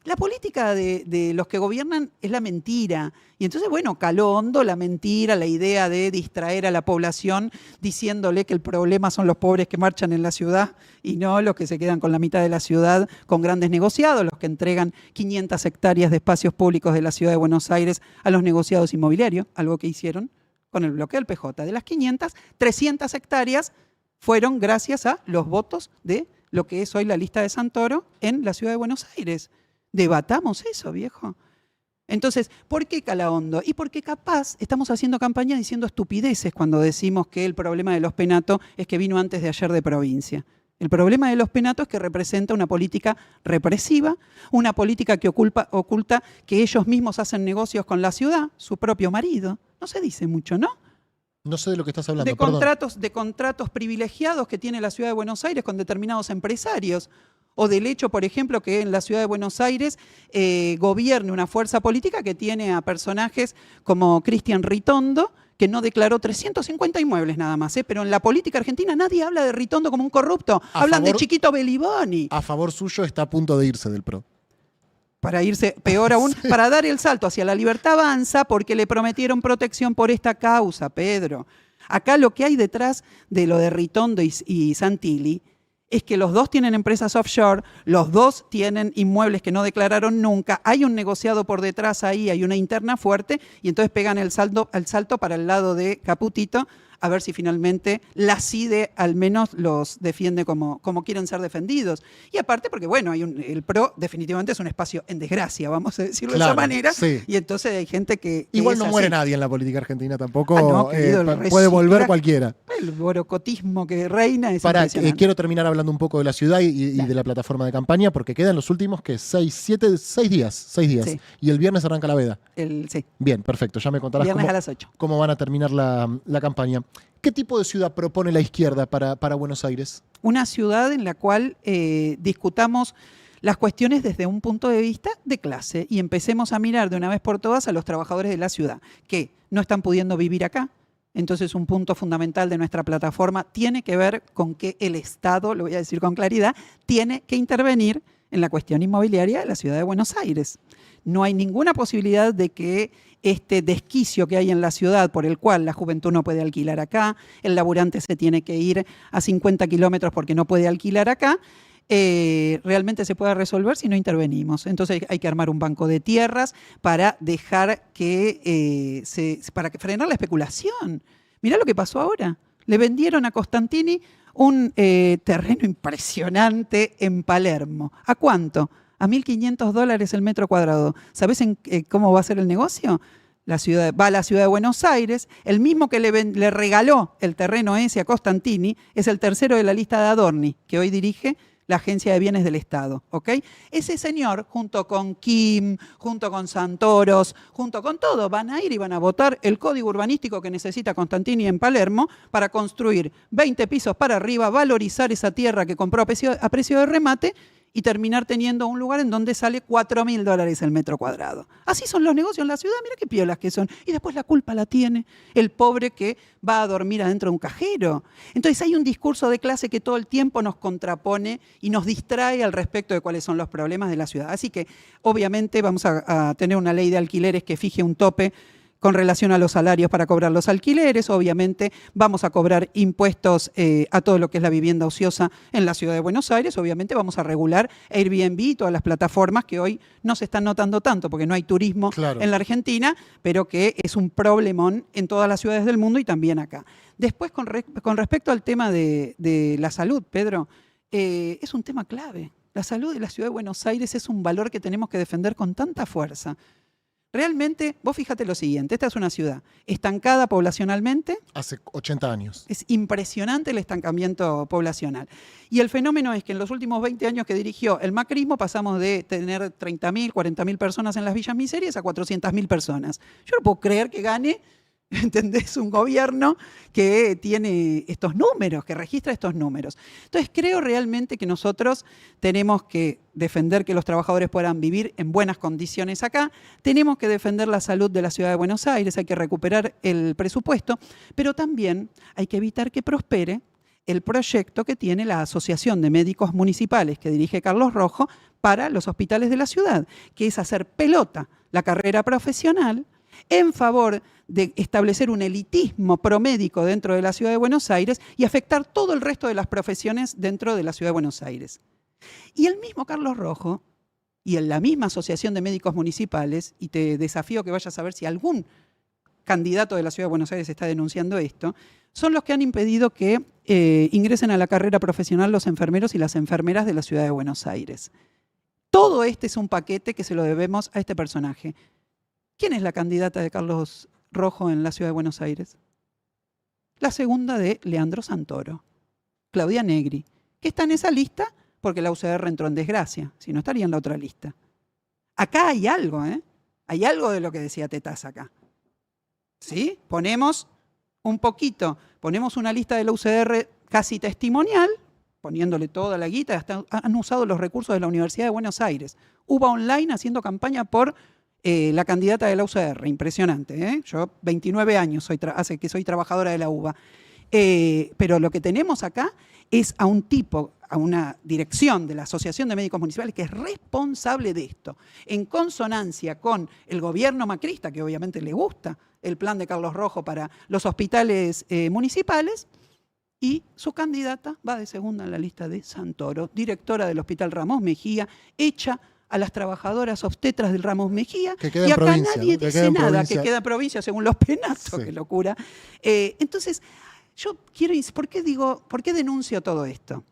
La política de los que gobiernan es la mentira. Y entonces, caló hondo la mentira, la idea de distraer a la población diciéndole que el problema son los pobres que marchan en la ciudad y no los que se quedan con la mitad de la ciudad con grandes negociados, los que entregan 500 hectáreas de espacios públicos de la ciudad de Buenos Aires a los negociados inmobiliarios, algo que hicieron con el bloqueo del PJ. De las 500, 300 hectáreas fueron gracias a los votos de lo que es hoy la lista de Santoro en la ciudad de Buenos Aires. Debatamos eso, viejo. Entonces, ¿por qué cala hondo? Y porque capaz estamos haciendo campaña diciendo estupideces cuando decimos que el problema de los penatos es que vino antes de ayer de provincia. El problema de los penatos es que representa una política represiva, una política que oculta que ellos mismos hacen negocios con la ciudad, su propio marido. No se dice mucho, ¿no? No sé de lo que estás hablando, de contratos privilegiados que tiene la ciudad de Buenos Aires con determinados empresarios. O del hecho, por ejemplo, que en la ciudad de Buenos Aires gobierne una fuerza política que tiene a personajes como Cristian Ritondo, que no declaró 350 inmuebles nada más, pero en la política argentina nadie habla de Ritondo como un corrupto, hablan de Chiquito Beliboni. A favor suyo está a punto de irse del PRO. Para irse, peor aún, sí, para dar el salto hacia la Libertad Avanza, porque le prometieron protección por esta causa, Pedro. Acá lo que hay detrás de lo de Ritondo y Santilli es que los dos tienen empresas offshore, los dos tienen inmuebles que no declararon nunca, hay un negociado por detrás ahí, hay una interna fuerte, y entonces pegan el salto para el lado de Caputito, a ver si finalmente la CIDE al menos los defiende como quieren ser defendidos. Y aparte porque, bueno, el PRO definitivamente es un espacio en desgracia, vamos a decirlo de esa manera, sí. Y entonces hay gente que igual no muere nadie en la política argentina tampoco, no, puede volver cualquiera. El borocotismo que reina es impresionante. Quiero terminar hablando un poco de la ciudad y de la plataforma de campaña, porque quedan los últimos, que 6 días. Sí. Y el viernes arranca la veda. Sí. Bien, perfecto, ya me contarás viernes a las 8. Cómo van a terminar la campaña. ¿Qué tipo de ciudad propone la izquierda para Buenos Aires? Una ciudad en la cual discutamos las cuestiones desde un punto de vista de clase y empecemos a mirar de una vez por todas a los trabajadores de la ciudad que no están pudiendo vivir acá. Entonces, un punto fundamental de nuestra plataforma tiene que ver con que el Estado, lo voy a decir con claridad, tiene que intervenir en la cuestión inmobiliaria de la ciudad de Buenos Aires. No hay ninguna posibilidad de que este desquicio que hay en la ciudad por el cual la juventud no puede alquilar acá, el laburante se tiene que ir a 50 kilómetros porque no puede alquilar acá, realmente se pueda resolver si no intervenimos. Entonces hay que armar un banco de tierras para dejar que para frenar la especulación. Mirá lo que pasó ahora. Le vendieron a Costantini un terreno impresionante en Palermo. ¿A cuánto? A $1.500 el metro cuadrado. ¿Sabés cómo va a ser el negocio? Va a la ciudad de Buenos Aires, el mismo que le regaló el terreno ese a Costantini es el tercero de la lista de Adorni, que hoy dirige la Agencia de Bienes del Estado, ¿ok? Ese señor, junto con Kim, junto con Santoros, junto con todo, van a ir y van a votar el código urbanístico que necesita Costantini en Palermo para construir 20 pisos para arriba, valorizar esa tierra que compró a precio de remate y terminar teniendo un lugar en donde sale $4.000 el metro cuadrado. Así son los negocios en la ciudad, mira qué piolas que son. Y después la culpa la tiene el pobre que va a dormir adentro de un cajero. Entonces hay un discurso de clase que todo el tiempo nos contrapone y nos distrae al respecto de cuáles son los problemas de la ciudad. Así que obviamente vamos a tener una ley de alquileres que fije un tope con relación a los salarios para cobrar los alquileres. Obviamente vamos a cobrar impuestos a todo lo que es la vivienda ociosa en la ciudad de Buenos Aires. Obviamente vamos a regular Airbnb y todas las plataformas que hoy no se están notando tanto porque no hay turismo en la Argentina, pero que es un problemón en todas las ciudades del mundo y también acá. Después, con respecto al tema de la salud, Pedro, es un tema clave. La salud de la ciudad de Buenos Aires es un valor que tenemos que defender con tanta fuerza. Realmente, vos fíjate lo siguiente, esta es una ciudad estancada poblacionalmente. Hace 80 años. Es impresionante el estancamiento poblacional. Y el fenómeno es que en los últimos 20 años que dirigió el macrismo pasamos de tener 30.000, 40.000 personas en las villas miserias a 400.000 personas. Yo no puedo creer que gane, ¿entendés? Un gobierno que tiene estos números, que registra estos números. Entonces creo realmente que nosotros tenemos que defender que los trabajadores puedan vivir en buenas condiciones acá, tenemos que defender la salud de la ciudad de Buenos Aires, hay que recuperar el presupuesto, pero también hay que evitar que prospere el proyecto que tiene la Asociación de Médicos Municipales que dirige Carlos Rojo para los hospitales de la ciudad, que es hacer pelota la carrera profesional en favor de establecer un elitismo promédico dentro de la ciudad de Buenos Aires y afectar todo el resto de las profesiones dentro de la ciudad de Buenos Aires. Y el mismo Carlos Rojo y en la misma Asociación de Médicos Municipales, y te desafío que vayas a ver si algún candidato de la ciudad de Buenos Aires está denunciando esto, son los que han impedido que ingresen a la carrera profesional los enfermeros y las enfermeras de la ciudad de Buenos Aires. Todo este es un paquete que se lo debemos a este personaje. ¿Quién es la candidata de Carlos Rojo en la ciudad de Buenos Aires? La segunda de Leandro Santoro, Claudia Negri, que está en esa lista porque la UCR entró en desgracia, si no estaría en la otra lista. Acá hay algo, ¿eh? Hay algo de lo que decía Tetaz acá. ¿Sí? Ponemos un poquito, ponemos una lista de la UCR casi testimonial poniéndole toda la guita, hasta han usado los recursos de la Universidad de Buenos Aires. UBA Online haciendo campaña por la candidata de la UCR, impresionante, ¿eh? Yo 29 años hace que soy trabajadora de la UBA. Pero lo que tenemos acá es a un tipo, a una dirección de la Asociación de Médicos Municipales que es responsable de esto, en consonancia con el gobierno macrista, que obviamente le gusta el plan de Carlos Rojo para los hospitales municipales, y su candidata va de segunda en la lista de Santoro, directora del Hospital Ramos Mejía, hecha a las trabajadoras obstetras del Ramos Mejía, que queda y en acá provincia, nadie ¿no? dice nada, que queda en provincia según los penatos, Sí. qué locura. Entonces, yo quiero decir, ¿por qué denuncio todo esto?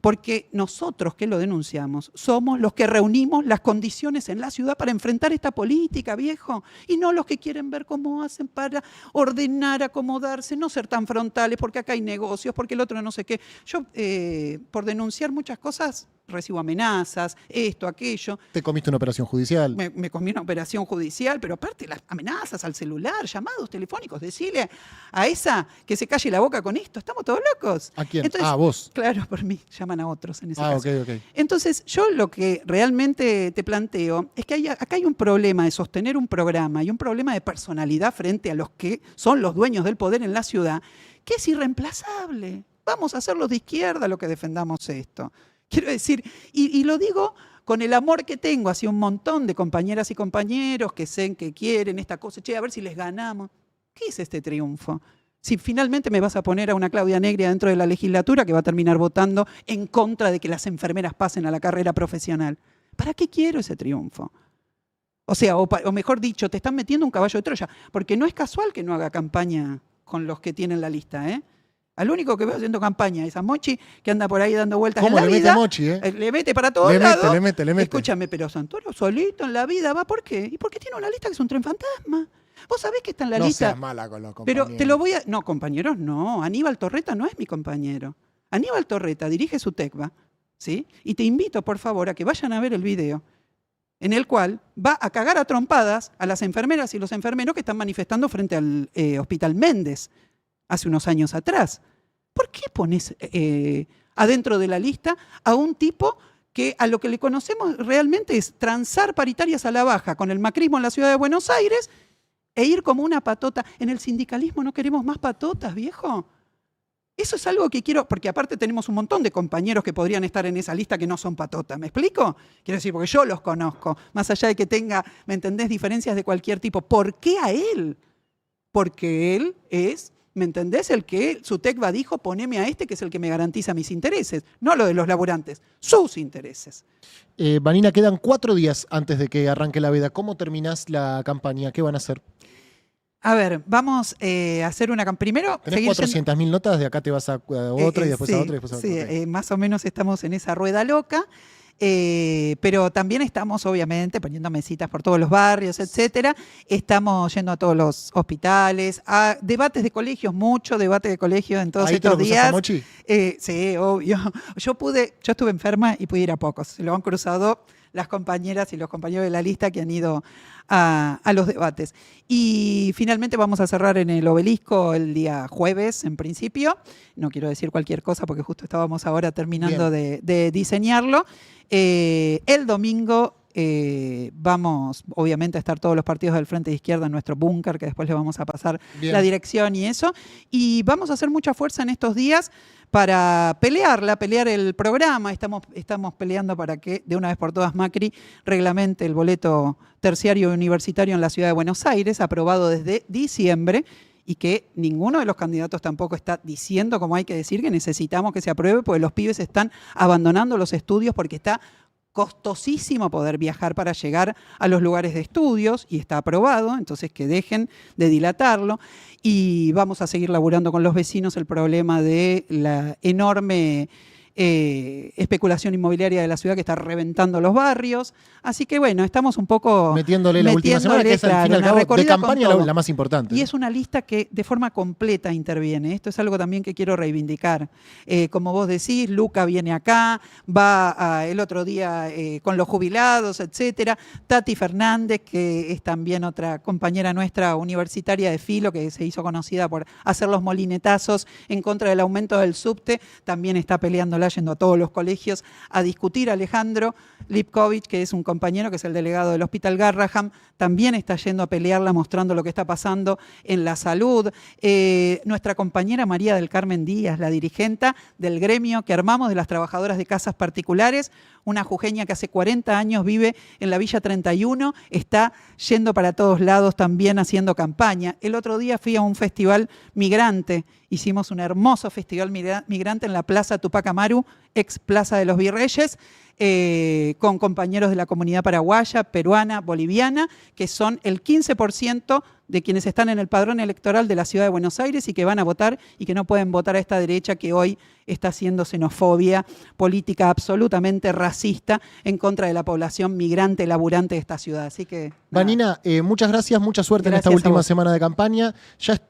Porque nosotros que lo denunciamos somos los que reunimos las condiciones en la ciudad para enfrentar esta política, viejo, y no los que quieren ver cómo hacen para ordenar, acomodarse, no ser tan frontales, porque acá hay negocios, porque el otro no sé qué. Yo, por denunciar muchas cosas, recibo amenazas, esto, aquello. Te comiste una operación judicial. Me comí una operación judicial, pero aparte las amenazas al celular, llamados telefónicos, decirle a esa que se calle la boca con esto, estamos todos locos. ¿A quién? Entonces, Vos. Claro, por mí, llaman a otros en ese caso. Ok. Entonces, yo lo que realmente te planteo es que acá hay un problema de sostener un programa y un problema de personalidad frente a los que son los dueños del poder en la ciudad, que es irreemplazable. Vamos a hacerlos de izquierda los que defendamos esto. Quiero decir, y lo digo con el amor que tengo hacia un montón de compañeras y compañeros que sé que quieren esta cosa, che, a ver si les ganamos. ¿Qué es este triunfo? Si finalmente me vas a poner a una Claudia Negri dentro de la legislatura que va a terminar votando en contra de que las enfermeras pasen a la carrera profesional. ¿Para qué quiero ese triunfo? O sea, o mejor dicho, te están metiendo un caballo de Troya, porque no es casual que no haga campaña con los que tienen la lista, ¿eh? Al único que veo haciendo campaña es a Mochi, que anda por ahí dando vueltas en la vida. ¿Cómo le mete a Mochi, Le mete para todos lados. Le mete. Escúchame, pero Santoro solito en la vida va, ¿por qué? ¿Y por qué tiene una lista que es un tren fantasma? Vos sabés que está en la No lista. seas mala con los compañeros. Pero te lo voy a... No, compañeros no. Aníbal Torreta no es mi compañero. Aníbal Torreta dirige su TECVA, ¿sí? Y te invito, por favor, a que vayan a ver el video en el cual va a cagar a trompadas a las enfermeras y los enfermeros que están manifestando frente al Hospital Méndez hace unos años atrás. ¿Por qué pones adentro de la lista a un tipo que a lo que le conocemos realmente es transar paritarias a la baja con el macrismo en la ciudad de Buenos Aires e ir como una patota? En el sindicalismo no queremos más patotas, viejo. Eso es algo que quiero, porque aparte tenemos un montón de compañeros que podrían estar en esa lista que no son patotas, ¿me explico? Quiero decir, porque yo los conozco, más allá de que tenga, ¿me entendés?, diferencias de cualquier tipo. ¿Por qué a él? Porque él es... ¿Me entendés? El que su TECVA dijo, poneme a este que es el que me garantiza mis intereses, no lo de los laburantes, sus intereses. Vanina, quedan 4 días antes de que arranque la veda. ¿Cómo terminás la campaña? ¿Qué van a hacer? A ver, vamos a hacer una campaña. Primero, tenés 400.000 notas, de acá te vas a otra y después sí, a otra y después a otra. Sí, Okay. Más o menos estamos en esa rueda loca. Pero también estamos obviamente poniendo mesitas por todos los barrios, etcétera. Estamos yendo a todos los hospitales, a debates de colegios, mucho debate de colegios en todos estos días. Mochi? Sí, obvio. Yo estuve enferma y pude ir a pocos. Se lo han cruzado las compañeras y los compañeros de la lista que han ido a los debates. Y finalmente vamos a cerrar en el Obelisco el día jueves, en principio. No quiero decir cualquier cosa porque justo estábamos ahora terminando de diseñarlo. El domingo vamos, obviamente, a estar todos los partidos del Frente de Izquierda en nuestro búnker, que después le vamos a pasar la dirección y eso. Y vamos a hacer mucha fuerza en estos días para pelear el programa. Estamos peleando para que de una vez por todas Macri reglamente el boleto terciario universitario en la ciudad de Buenos Aires, aprobado desde diciembre, y que ninguno de los candidatos tampoco está diciendo, como hay que decir, que necesitamos que se apruebe, porque los pibes están abandonando los estudios porque está costosísimo poder viajar para llegar a los lugares de estudios, y está aprobado, entonces que dejen de dilatarlo. Y vamos a seguir laburando con los vecinos el problema de la enorme especulación inmobiliaria de la ciudad que está reventando los barrios. Así que bueno, estamos un poco metiéndole la última semana, que es al fin y al una cabo de recorrida con campaña todo. la más importante. Y es una lista que de forma completa interviene. Esto es algo también que quiero reivindicar. Como vos decís, Luca viene acá, va el otro día con los jubilados, etcétera. Tati Fernández, que es también otra compañera nuestra universitaria de filo, que se hizo conocida por hacer los molinetazos en contra del aumento del subte, también está peleándola, yendo a todos los colegios a discutir. Alejandro Lipkovich, que es un compañero, que es el delegado del Hospital Garraham, también está yendo a pelearla, mostrando lo que está pasando en la salud. Nuestra compañera María del Carmen Díaz, la dirigenta del gremio que armamos de las trabajadoras de casas particulares, una jujeña que hace 40 años vive en la Villa 31, está yendo para todos lados también haciendo campaña. El otro día fui a un festival migrante, hicimos un hermoso festival migrante en la Plaza Tupac Amaru, ex Plaza de los Virreyes, con compañeros de la comunidad paraguaya, peruana, boliviana, que son el 15% de quienes están en el padrón electoral de la ciudad de Buenos Aires y que van a votar y que no pueden votar a esta derecha que hoy está haciendo xenofobia política absolutamente racista en contra de la población migrante, laburante de esta ciudad. Así que, nada. Vanina, muchas gracias, mucha suerte Gracias en esta última vos. semana de campaña.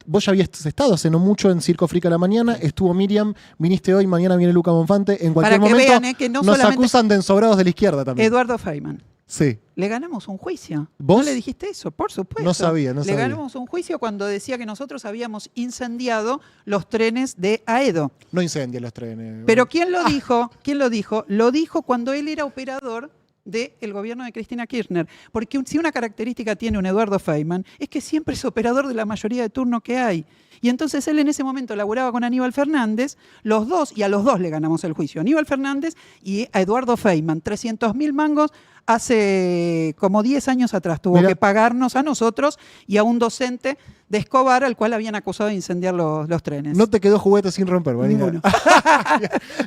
Vos ya habías estado hace no mucho en Circo Frica a la mañana, estuvo Miriam, viniste hoy, mañana viene Luca Bonfante. En cualquier Para que momento vean, que no nos solamente acusan de ensobrados de la izquierda también. Eduardo Feynman. Sí. Le ganamos un juicio. ¿Vos? ¿No le dijiste eso? Por supuesto. No sabía. Le ganamos un juicio cuando decía que nosotros habíamos incendiado los trenes de Aedo. No incendia los trenes. Pero ¿quién lo dijo? ¿Quién lo dijo? Lo dijo cuando él era operador del gobierno de Cristina Kirchner. Porque si una característica tiene un Eduardo Feynman es que siempre es operador de la mayoría de turno que hay. Y entonces él en ese momento laburaba con Aníbal Fernández, los dos, y a los dos le ganamos el juicio. Aníbal Fernández y a Eduardo Feynman. 300.000 mangos hace como 10 años atrás. Tuvo que pagarnos a nosotros y a un docente de Escobar al cual habían acusado de incendiar los trenes. No te quedó juguete sin romper, Vanina. Ninguno.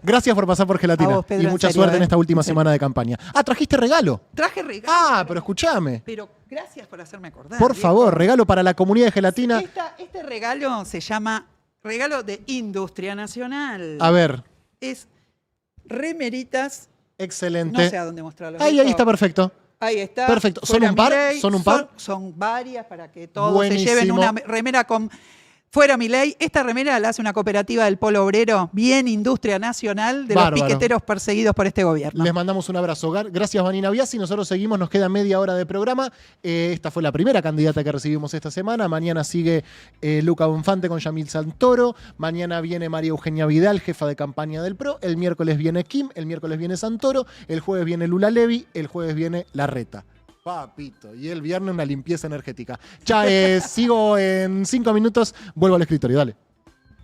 Gracias por pasar por Gelatina. A vos, Pedro, y mucha en serio, suerte en esta última en serio. semana de campaña. Ah, trajiste regalo. Traje regalo. Ah, pero escúchame. Pero gracias por hacerme acordar. Por viejo. favor, regalo para la comunidad de Gelatina. Este regalo se llama regalo de Industria Nacional. A ver, Es remeritas. excelente. No sé a dónde mostrarlo. Ahí está perfecto. Ahí está. Perfecto. ¿Son Fuera un par? Milei. ¿Son un par? Son varias para que todos Buenísimo. se lleven una remera con Fuera Milei. Esta remera la hace una cooperativa del Polo Obrero, bien Industria Nacional, de Bárbaro. los piqueteros perseguidos por este gobierno. Les mandamos un abrazo. Gracias, Vanina Biasi. Nosotros seguimos, nos queda media hora de programa. Esta fue la primera candidata que recibimos esta semana. Mañana sigue Luca Bonfante con Yamil Santoro. Mañana viene María Eugenia Vidal, jefa de campaña del PRO. El miércoles viene Kim, el miércoles viene Santoro. El jueves viene Lula Levy, el jueves viene Larreta. Papito. Y el viernes una limpieza energética. Ya sigo en 5 minutos. Vuelvo al escritorio. Dale.